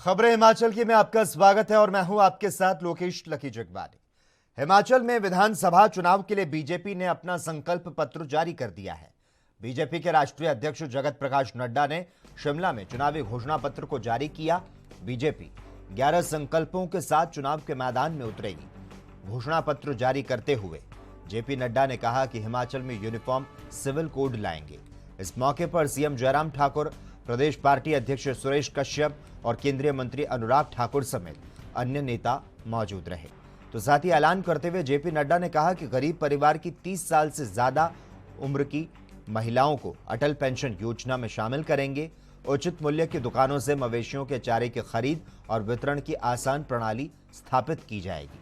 खबरें हिमाचल की में आपका स्वागत है और मैं हूं आपके साथ लोकेश लकी जगवानी। हिमाचल में विधानसभा चुनाव के लिए बीजेपी ने अपना संकल्प पत्र जारी कर दिया है। बीजेपी के राष्ट्रीय अध्यक्ष जगत प्रकाश नड्डा ने शिमला में चुनावी घोषणा पत्र को जारी किया। बीजेपी 11 संकल्पों के साथ चुनाव के मैदान में उतरेगी। घोषणा पत्र जारी करते हुए जेपी नड्डा ने कहा कि हिमाचल में यूनिफॉर्म सिविल कोड लाएंगे। इस मौके पर सीएम जयराम ठाकुर, प्रदेश पार्टी अध्यक्ष सुरेश कश्यप और केंद्रीय मंत्री अनुराग ठाकुर समेत अन्य नेता मौजूद रहे। तो साथ ही ऐलान करते हुए जेपी नड्डा ने कहा कि गरीब परिवार की 30 साल से ज्यादा उम्र की महिलाओं को अटल पेंशन योजना में शामिल करेंगे। उचित मूल्य की दुकानों से मवेशियों के चारे की खरीद और वितरण की आसान प्रणाली स्थापित की जाएगी।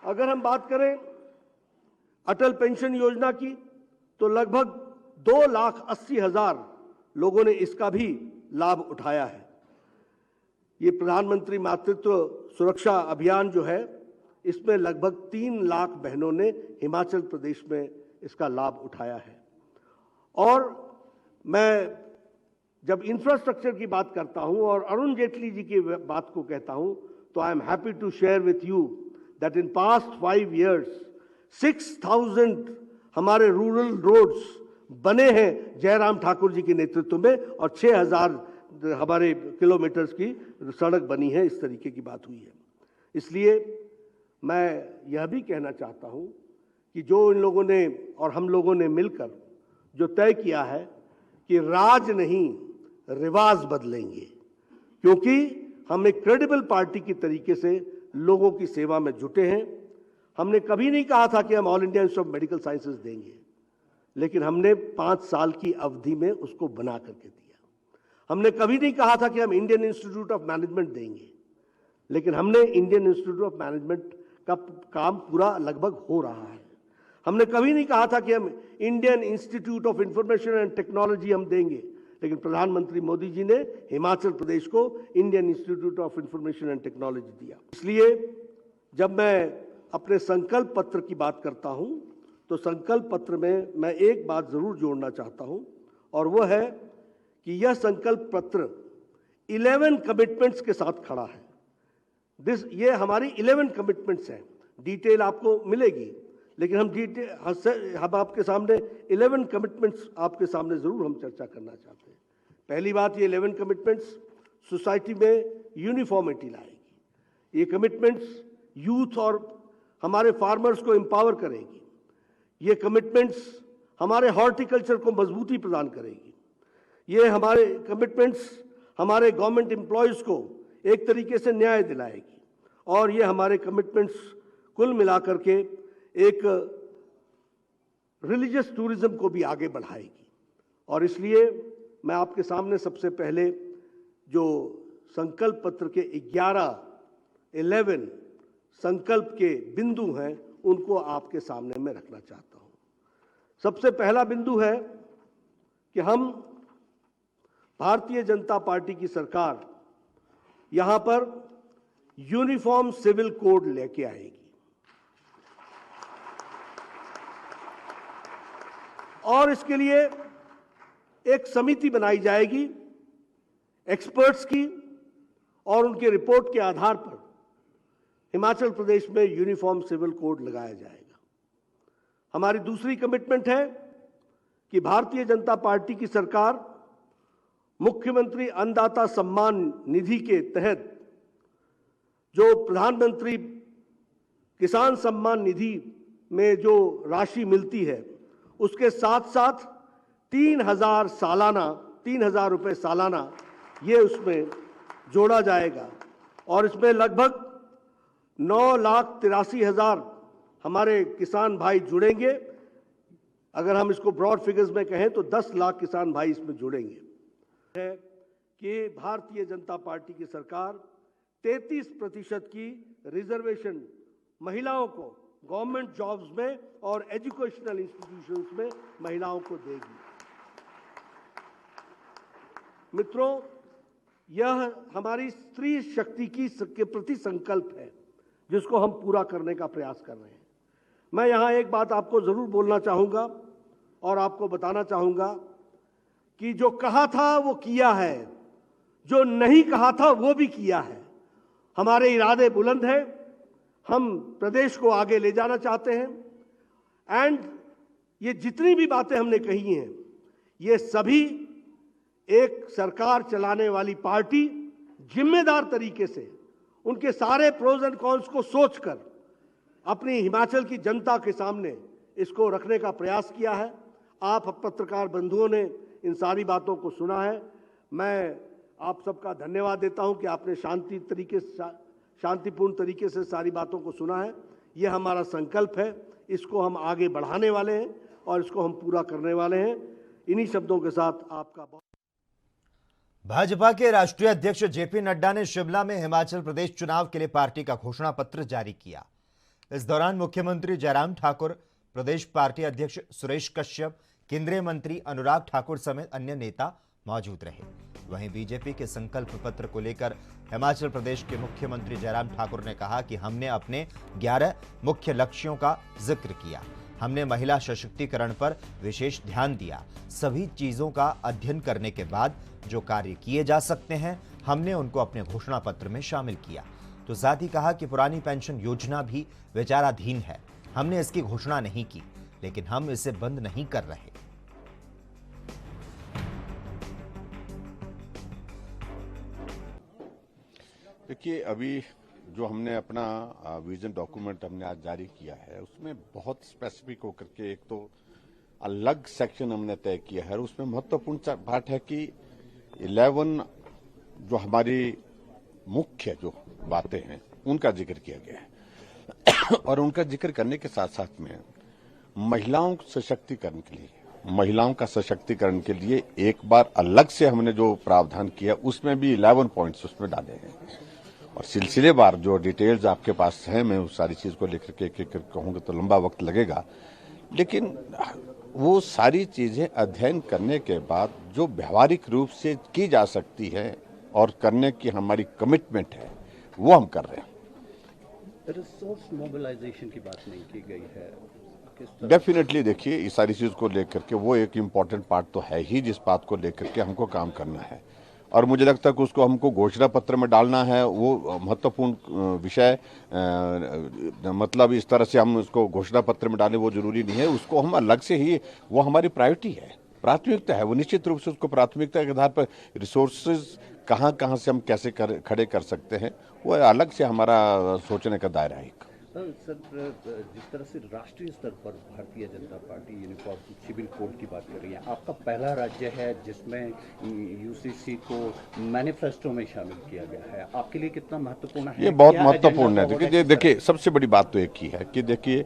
अगर हम बात करें अटल पेंशन योजना की तो लगभग 2,80,000 लोगों ने इसका भी लाभ उठाया है। ये प्रधानमंत्री मातृत्व सुरक्षा अभियान जो है, इसमें लगभग 3 लाख बहनों ने हिमाचल प्रदेश में इसका लाभ उठाया है। और मैं जब इंफ्रास्ट्रक्चर की बात करता हूं और अरुण जेटली जी की बात को कहता हूं, तो I am happy to share with you that in past 5 years 6,000 हमारे रूरल रोड्स बने हैं जयराम ठाकुर जी के नेतृत्व में और 6,000 हमारे किलोमीटर्स की सड़क बनी है। इस तरीके की बात हुई है। इसलिए मैं यह भी कहना चाहता हूं कि जो इन लोगों ने और हम लोगों ने मिलकर जो तय किया है कि राज नहीं रिवाज बदलेंगे, क्योंकि हम एक क्रेडिबल पार्टी की तरीके से लोगों की सेवा में जुटे हैं। हमने कभी नहीं कहा था कि हम all India institute of medical sciences देंगे, लेकिन हमने 5 साल की अवधि में उसको बना करके दिया। हमने कभी नहीं कहा था कि हम इंडियन इंस्टीट्यूट ऑफ मैनेजमेंट देंगे, लेकिन हमने इंडियन इंस्टीट्यूट ऑफ मैनेजमेंट का काम पूरा लगभग हो रहा है। हमने कभी नहीं कहा था कि हम Indian institute of information and technology हम देंगे, लेकिन प्रधानमंत्री मोदी जी ने हिमाचल प्रदेश को Indian institute of information and technology दिया। इसलिए जब मैं अपने संकल्प पत्र की बात करता हूं, तो संकल्प पत्र में मैं एक बात जरूर जोड़ना चाहता हूं, और वह है कि यह संकल्प पत्र 11 कमिटमेंट्स के साथ खड़ा है। ये हमारी 11 कमिटमेंट्स हैं। डिटेल आपको मिलेगी, लेकिन हम आपके सामने 11 कमिटमेंट्स आपके सामने जरूर हम चर्चा करना चाहते हैं। पहली बात, ये 11 कमिटमेंट्स सोसाइटी में यूनिफॉर्मिटी लाएगी। ये कमिटमेंट्स यूथ और हमारे फार्मर्स को एम्पावर करेगी। ये कमिटमेंट्स हमारे हॉर्टिकल्चर को मजबूती प्रदान करेगी। ये हमारे कमिटमेंट्स हमारे गवर्नमेंट एम्प्लॉयज को एक तरीके से न्याय दिलाएगी। और ये हमारे कमिटमेंट्स कुल मिलाकर के एक रिलीजियस टूरिज्म को भी आगे बढ़ाएगी। और इसलिए मैं आपके सामने सबसे पहले जो संकल्प पत्र के 11 संकल्प के बिंदु हैं, उनको आपके सामने में रखना चाहता हूं। सबसे पहला बिंदु है कि हम भारतीय जनता पार्टी की सरकार यहां पर यूनिफॉर्म सिविल कोड लेके आएगी। और इसके लिए एक समिति बनाई जाएगी एक्सपर्ट्स की, और उनके रिपोर्ट के आधार पर हिमाचल प्रदेश में यूनिफॉर्म सिविल कोड लगाया जाएगा। हमारी दूसरी कमिटमेंट है कि भारतीय जनता पार्टी की सरकार मुख्यमंत्री अन्नदाता सम्मान निधि के तहत जो प्रधानमंत्री किसान सम्मान निधि में जो राशि मिलती है, उसके साथ साथ 3,000 रुपए सालाना ये उसमें जोड़ा जाएगा। और इसमें लगभग 9,83,000 हमारे किसान भाई जुड़ेंगे। अगर हम इसको ब्रॉड फिगर्स में कहें तो 10 लाख किसान भाई इसमें जुड़ेंगे। है कि भारतीय जनता पार्टी की सरकार 33% की रिजर्वेशन महिलाओं को गवर्नमेंट जॉब्स में और एजुकेशनल इंस्टीट्यूशंस में महिलाओं को देगी। मित्रों, यह हमारी स्त्री शक्ति के प्रति संकल्प है, जिसको हम पूरा करने का प्रयास कर रहे हैं। मैं यहां एक बात आपको जरूर बोलना चाहूंगा और आपको बताना चाहूंगा कि जो कहा था वो किया है, जो नहीं कहा था वो भी किया है। हमारे इरादे बुलंद हैं, हम प्रदेश को आगे ले जाना चाहते हैं एंड ये जितनी भी बातें हमने कही हैं, ये सभी एक सरकार चलाने वाली पार्टी जिम्मेदार तरीके से उनके सारे प्रोज एंड कॉन्स को सोचकर अपनी हिमाचल की जनता के सामने इसको रखने का प्रयास किया है। आप पत्रकार बंधुओं ने इन सारी बातों को सुना है। मैं आप सबका धन्यवाद देता हूं कि आपने शांतिपूर्ण तरीके से सारी बातों को सुना है। ये हमारा संकल्प है, इसको हम आगे बढ़ाने वाले हैं और इसको हम पूरा करने वाले हैं। इन्हीं शब्दों के साथ आपका बहुत। भाजपा के राष्ट्रीय अध्यक्ष जेपी नड्डा ने शिमला में हिमाचल प्रदेश चुनाव के लिए पार्टी का घोषणा पत्र जारी किया। इस दौरान मुख्यमंत्री जयराम ठाकुर, प्रदेश पार्टी अध्यक्ष सुरेश कश्यप, केंद्रीय मंत्री अनुराग ठाकुर समेत अन्य नेता मौजूद रहे। वहीं बीजेपी के संकल्प पत्र को लेकर हिमाचल प्रदेश के मुख्यमंत्री जयराम ठाकुर ने कहा कि हमने अपने 11 मुख्य लक्ष्यों का जिक्र किया। हमने महिला सशक्तिकरण पर विशेष ध्यान दिया। सभी चीजों का अध्ययन करने के बाद जो कार्य किए जा सकते हैं, हमने उनको अपने घोषणा पत्र में शामिल किया। तो साथ ही कहा कि पुरानी पेंशन योजना भी विचाराधीन है। हमने इसकी घोषणा नहीं की, लेकिन हम इसे बंद नहीं कर रहे। देखिए, अभी जो हमने अपना विजन डॉक्यूमेंट हमने आज जारी किया है, उसमें बहुत स्पेसिफिक होकर के एक तो अलग सेक्शन हमने तय किया है और उसमें महत्वपूर्ण बात है कि 11 जो हमारी मुख्य जो बातें हैं उनका जिक्र किया गया है और उनका जिक्र करने के साथ साथ में महिलाओं का सशक्तिकरण के लिए एक बार अलग से हमने जो प्रावधान किया उसमें भी 11 पॉइंट्स उसमें डाले हैं और सिलसिलेवार जो डिटेल्स आपके पास हैं, मैं उस सारी चीज को लेकर के एक कहूंगा तो लंबा वक्त लगेगा, लेकिन वो सारी चीजें अध्ययन करने के बाद जो व्यवहारिक रूप से की जा सकती है और करने की हमारी कमिटमेंट है वो हम कर रहे हैं। रिसोर्स मोबिलाइजेशन की बात नहीं की गई है। डेफिनेटली देखिए, इस सारी चीज को लेकर के वो एक इम्पोर्टेंट पार्ट तो है ही जिस बात को लेकर के हमको काम करना है और मुझे लगता है कि उसको हमको घोषणा पत्र में डालना है। वो महत्वपूर्ण विषय मतलब इस तरह से हम उसको घोषणा पत्र में डालें वो जरूरी नहीं है, उसको हम अलग से ही, वो हमारी प्रायोरिटी है, प्राथमिकता है, वो निश्चित रूप से उसको प्राथमिकता के आधार पर रिसोर्सेज कहाँ से हम कैसे खड़े कर सकते हैं वो अलग से हमारा सोचने का दायरा है। सर, जिस तरह से राष्ट्रीय स्तर पर Bharatiya Janata party uniform civil code की बात कर रही है, आपका पहला राज्य है जिसमें यूसीसी को मैनिफेस्टो में शामिल किया गया है, आपके लिए कितना महत्वपूर्ण है? ये बहुत महत्वपूर्ण है। देखिए, सबसे बड़ी बात तो एक ही है कि देखिए,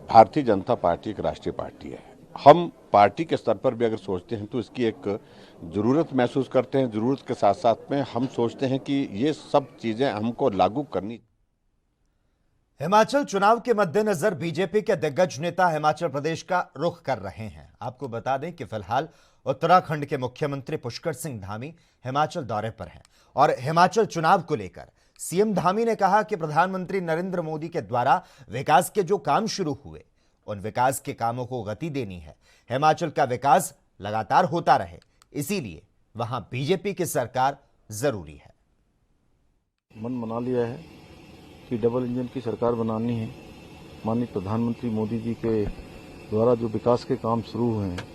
भारतीय जनता पार्टी एक राष्ट्रीय पार्टी है। हम पार्टी के स्तर पर भी अगर सोचते हैं तो इसकी एक जरूरत महसूस करते हैं। जरूरत के साथ साथ में हम सोचते हैं कि ये सब चीजें हमको लागू करनी। हिमाचल चुनाव के मद्देनजर बीजेपी के दिग्गज नेता हिमाचल प्रदेश का रुख कर रहे हैं। आपको बता दें कि फिलहाल उत्तराखंड के मुख्यमंत्री पुष्कर सिंह धामी हिमाचल दौरे पर हैं और हिमाचल चुनाव को लेकर सीएम धामी ने कहा कि प्रधानमंत्री नरेंद्र मोदी के द्वारा विकास के जो काम शुरू हुए उन विकास के कामों को गति देनी है। हिमाचल का विकास लगातार होता रहे, इसीलिए वहां बीजेपी की सरकार जरूरी है। मन बना लिया है कि डबल इंजन की सरकार बनानी है। माननीय प्रधानमंत्री मोदी जी के द्वारा जो विकास के काम शुरू हुए हैं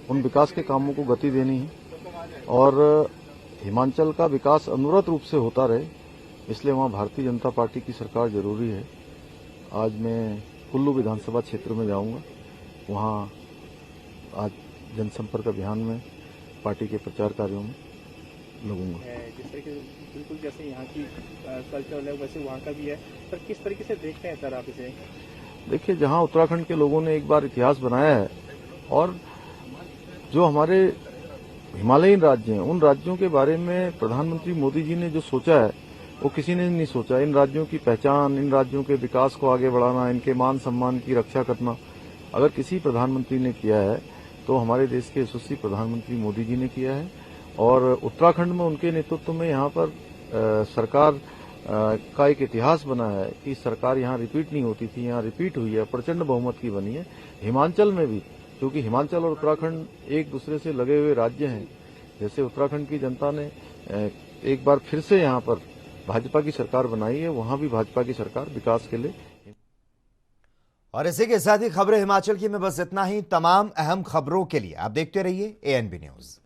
उन विकास के कामों को गति देनी है और हिमाचल का विकास अनवरत रूप से होता रहे, इसलिए वहाँ भारतीय जनता पार्टी की सरकार जरूरी है। आज मैं कुल्लू विधानसभा क्षेत्र में जाऊंगा, वहाँ आज जनसंपर्क अभियान में पार्टी के प्रचार कार्यों में लगूंगा। जिस तरीके बिल्कुल जैसे यहाँ की कल्चर है वैसे वहाँ का भी है, पर किस तरीके से देखते हैं सर आप इसे? देखिए, जहाँ उत्तराखंड के लोगों ने एक बार इतिहास बनाया है और जो हमारे हिमालयन राज्य हैं उन राज्यों के बारे में प्रधानमंत्री मोदी जी ने जो सोचा है वो किसी ने नहीं सोचा। इन राज्यों की पहचान, इन राज्यों के विकास को आगे बढ़ाना, इनके मान सम्मान की रक्षा करना अगर किसी प्रधानमंत्री ने किया है तो हमारे देश के यशस्वी प्रधानमंत्री मोदी जी ने किया है। और उत्तराखंड में उनके नेतृत्व में यहाँ पर सरकार का एक इतिहास बना है कि सरकार यहाँ रिपीट नहीं होती थी, यहाँ रिपीट हुई है, प्रचंड बहुमत की बनी है। हिमाचल में भी क्योंकि हिमाचल और उत्तराखंड एक दूसरे से लगे हुए राज्य हैं। जैसे उत्तराखंड की जनता ने एक बार फिर से यहाँ पर भाजपा की सरकार बनाई है, वहां भी भाजपा की सरकार विकास के लिए। और इसी के साथ ही खबरें हिमाचल की में बस इतना ही। तमाम अहम खबरों के लिए आप देखते रहिए ANB न्यूज।